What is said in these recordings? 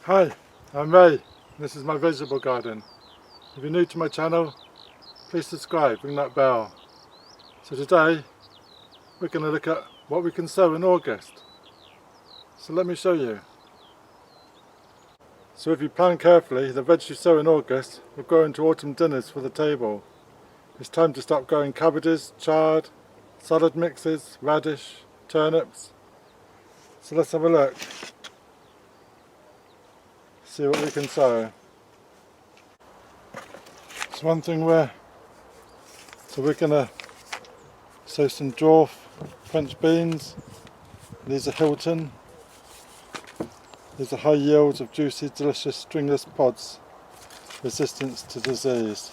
Hi, I'm Ray. This is my vegetable garden. If you're new to my channel, please subscribe, ring that bell. So today we're going to look at what we can sow in August. So let me show you. So if you plan carefully, the veg you sow in August will grow into autumn dinners for the table. It's time to start growing cabbages, chard, salad mixes, radish, turnips. So let's have a look. See what we can sow. So one thing we're going to sow some Dwarf French beans. These are Hilton. These are high yields of juicy, delicious, stringless pods, resistance to disease.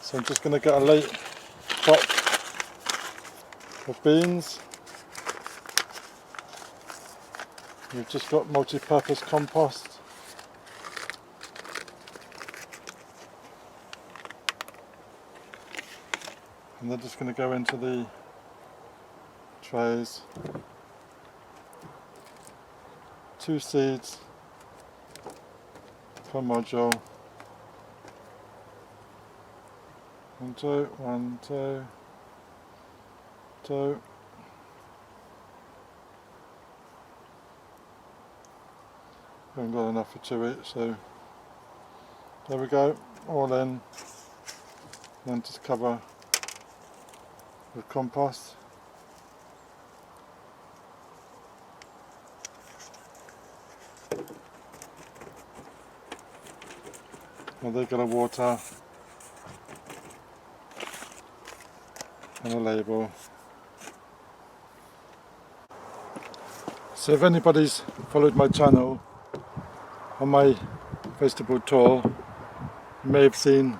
So I'm just going to get a late pot of beans. We've just got multi-purpose compost. And they're just going to go into the trays. 2 seeds per module. 1, 2, 1, 2, 2. We haven't got enough for 2 each, so there we go, all in. And then just cover with compost. Now they've got a water and a label. So if anybody's followed my channel on my vegetable tour, you may have seen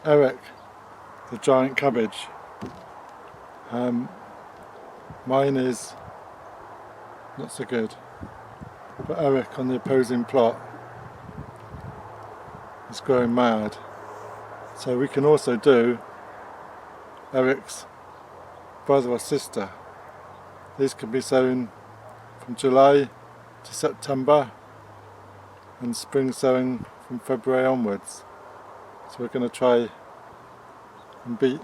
Eric, the giant cabbage. Mine is not so good, but Eric on the opposing plot is growing mad. So we can also do Eric's brother or sister. These can be sown from July to September and spring sowing from February onwards. So we're going to try and beat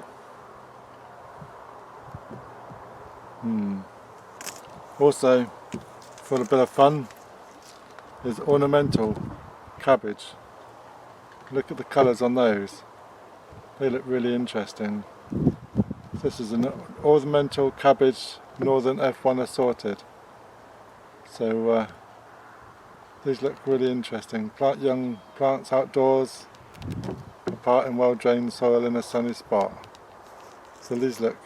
Also, for a bit of fun, is ornamental cabbage. Look at the colours on those. They look really interesting. This is an ornamental cabbage, northern F1 assorted. So these look really interesting. Plant young plants outdoors, apart in well-drained soil in a sunny spot. So these look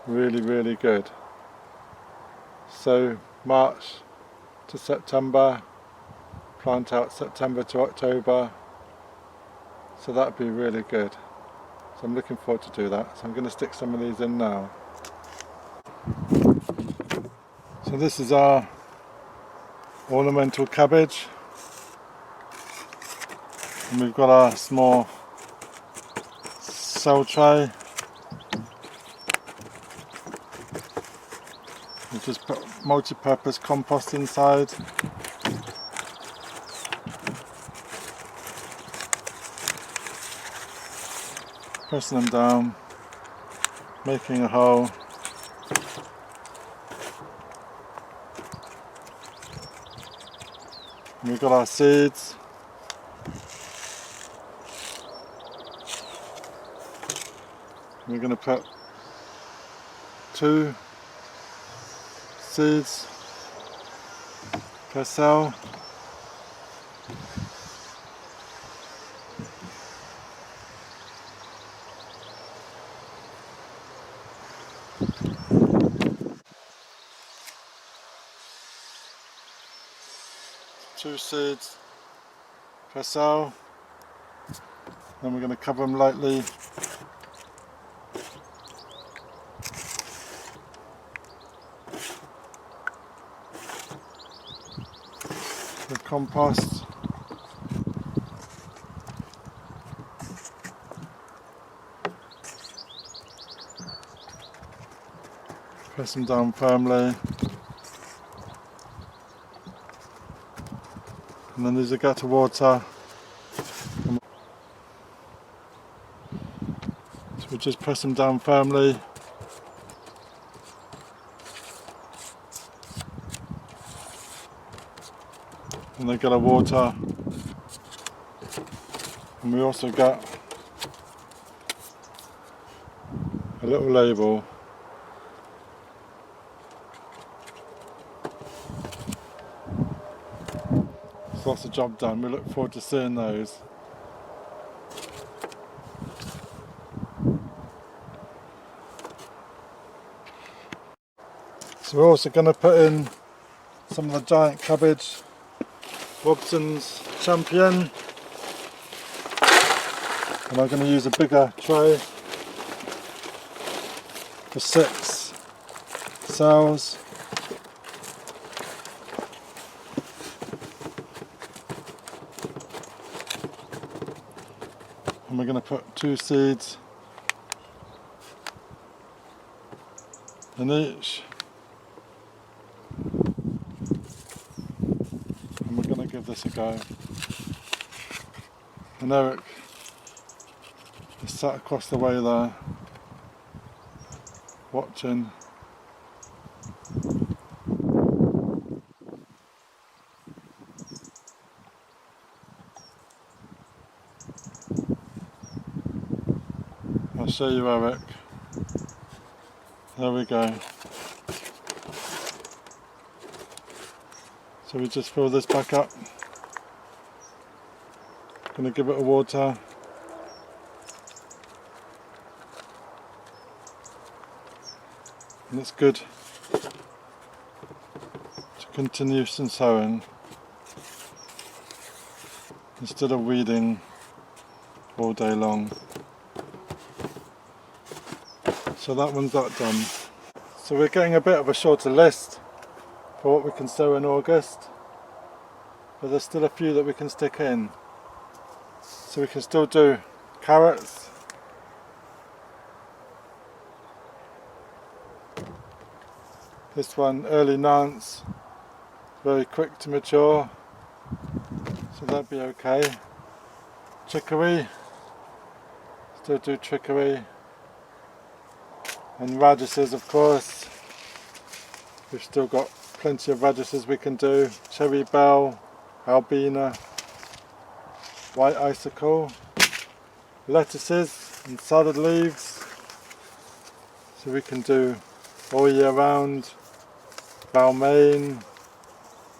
really good. So March to September, plant out September to October. So that would be really good. So I'm looking forward to do that. So I'm going to stick some of these in now. So this is our ornamental cabbage. And we've got our small cell tray. We've just put multi-purpose compost inside. Pressing them down, making a hole. And we've got our seeds. We're going to put 2 seeds per cell. Two seeds per cell. Then we're going to cover them lightly with compost. Press them down firmly. And then there's a gut of water. So we just press them down firmly. And they get a water. And we also got a little label. So that's the job done. We look forward to seeing those. So we're also going to put in some of the giant cabbage, Robson's Champion, and I'm going to use a bigger tray for 6 cells. And we're going to put 2 seeds in each. And we're going to give this a go. And Eric is sat across the way there, watching. I'll show you, Eric. There we go. So we just fill this back up. Going to give it a water. And it's good to continue some sowing instead of weeding all day long. So that one's that done. So we're getting a bit of a shorter list for what we can sow in August, but there's still a few that we can stick in. So we can still do carrots, this one early Nance, very quick to mature, so that'd be okay. Chicory, still do chicory. And radishes, of course. We've still got plenty of radishes we can do. Cherry bell, albina, white icicle, lettuces and salad leaves. So we can do all year round. Balmain,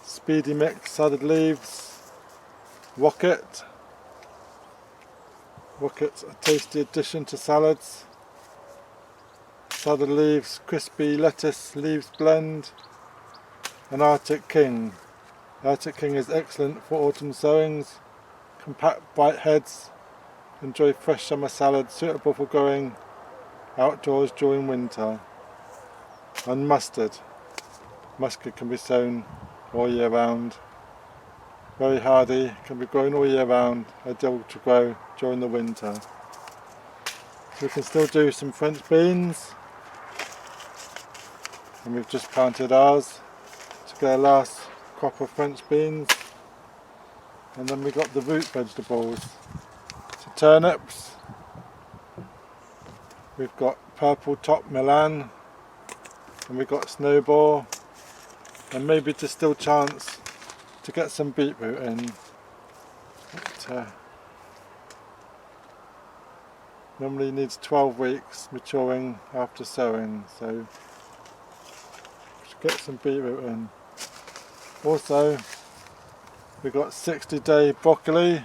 speedy mix salad leaves, rocket. Rocket's a tasty addition to salads. Salad leaves, crispy lettuce leaves blend, and Arctic King. Arctic King is excellent for autumn sowings. Compact bite heads, enjoy fresh summer salad, suitable for growing outdoors during winter. And mustard. Mustard can be sown all year round. Very hardy, can be grown all year round, ideal to grow during the winter. So we can still do some French beans. And we've just planted ours to get our last crop of French beans. And then we got the root vegetables. So turnips, we've got purple top Milan, and we've got snowball, and maybe there's still chance to get some beetroot in. But, normally needs 12 weeks maturing after sowing, so get some beetroot in. Also, we've got 60-day broccoli.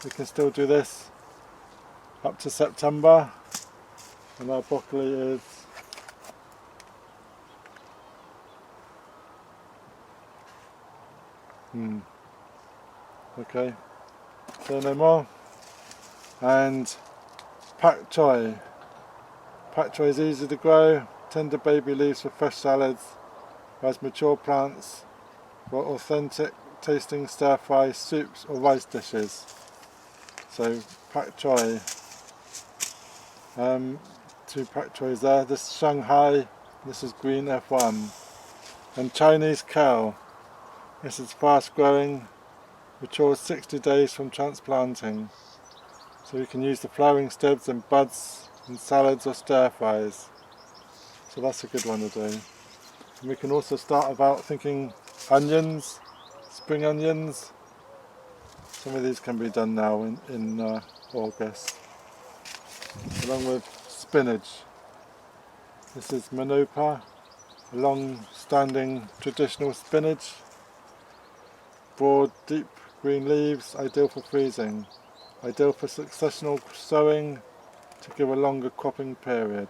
We can still do this up to September, and our broccoli is okay, say no more. And pak choi. Pak choi is easy to grow, tender baby leaves for fresh salads, whereas mature plants for authentic tasting stir fry soups or rice dishes. So pak choi, 2 pak choys there. This is Shanghai, this is green F1. And Chinese kale, this is fast growing, matures 60 days from transplanting. So you can use the flowering stems and buds in salads or stir fries. So that's a good one to do. And we can also start about thinking onions, spring onions. Some of these can be done now in August. Along with spinach. This is Manopa, a long-standing traditional spinach. Broad, deep green leaves, ideal for freezing. Ideal for successional sowing to give a longer cropping period.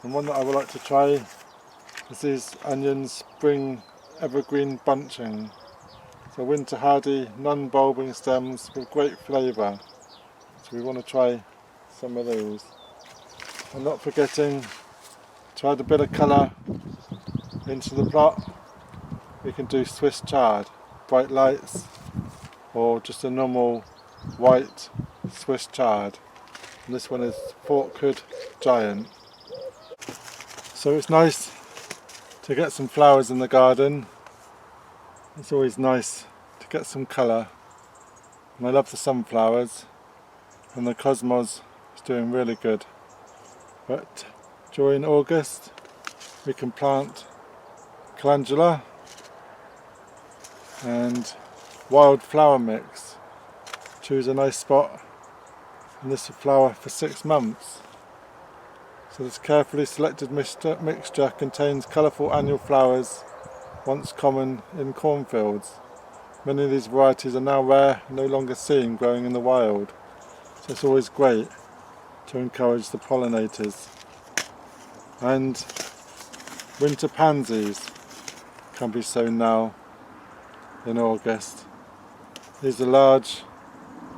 And one that I would like to try is these onions spring evergreen bunching. So winter hardy, non-bulbing stems with great flavour. So we want to try some of these. And not forgetting to add a bit of colour into the plot. We can do Swiss chard, bright lights, or just a normal white Swiss chard. And this one is Forkhood Giant. So it's nice to get some flowers in the garden. It's always nice to get some colour. And I love the sunflowers, and the cosmos is doing really good. But during August we can plant Calendula and Wildflower mix. Choose a nice spot, and this will flower for 6 months. So this carefully selected mixture contains colourful annual flowers once common in cornfields. Many of these varieties are now rare, no longer seen growing in the wild. So it's always great to encourage the pollinators. And winter pansies can be sown now in August. These are large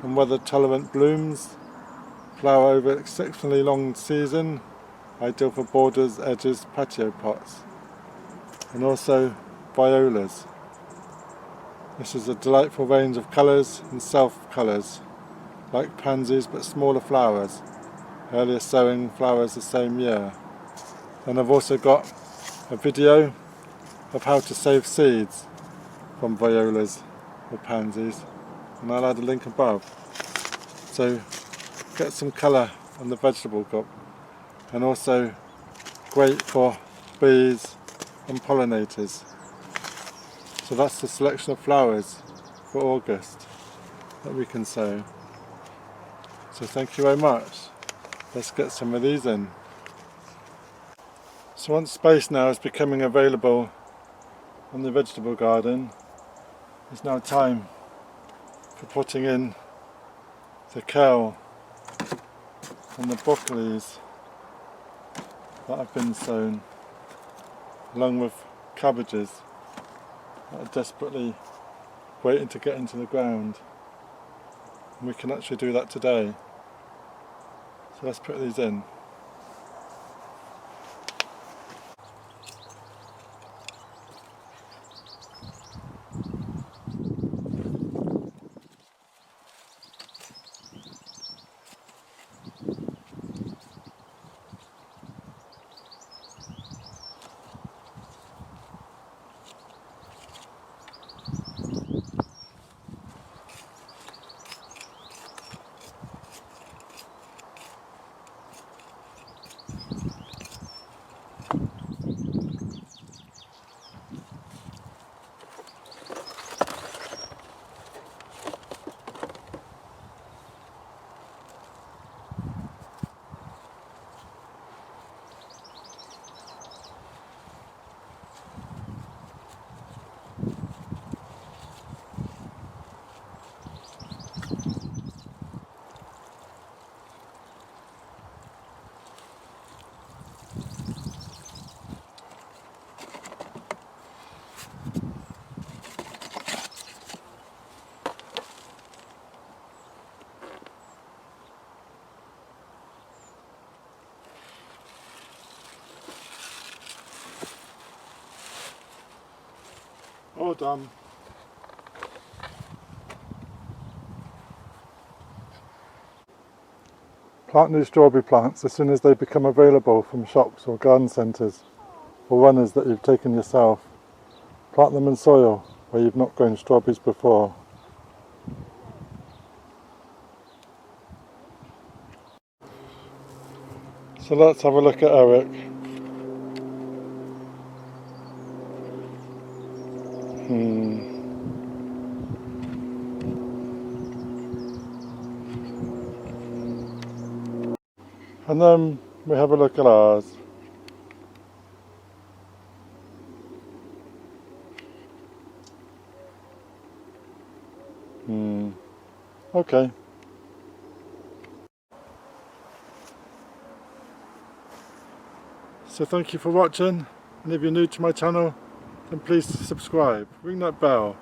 and weather tolerant blooms, flower over an exceptionally long season, ideal for borders, edges, patio pots. And also Violas. This is a delightful range of colours and self-colours, like pansies but smaller flowers. Earlier sowing flowers the same year. And I've also got a video of how to save seeds from violas or pansies, and I'll add a link above. So get some colour on the vegetable crop, and also great for bees and pollinators. So that's the selection of flowers for August that we can sow. So thank you very much. Let's get some of these in. So once space now is becoming available on the vegetable garden, it's now time for putting in the kale and the broccolis that have been sown, along with cabbages that are desperately waiting to get into the ground. And we can actually do that today. So let's put these in. All done. Plant new strawberry plants as soon as they become available from shops or garden centres, or runners that you've taken yourself. Plant them in soil where you've not grown strawberries before. So let's have a look at Eric. And then we have a look at ours. Okay. So thank you for watching, and if you're new to my channel, then please subscribe, ring that bell,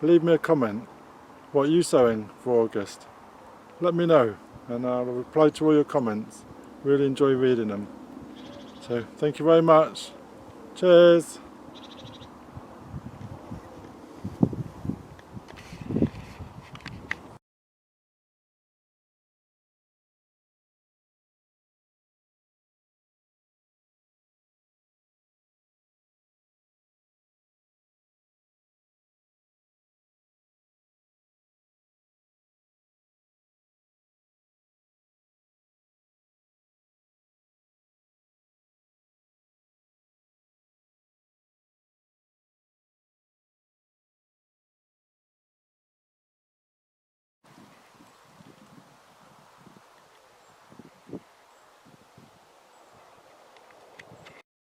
leave me a comment. What are you sowing for August? Let me know, and I'll reply to all your comments. Really enjoy reading them. So thank you very much. Cheers.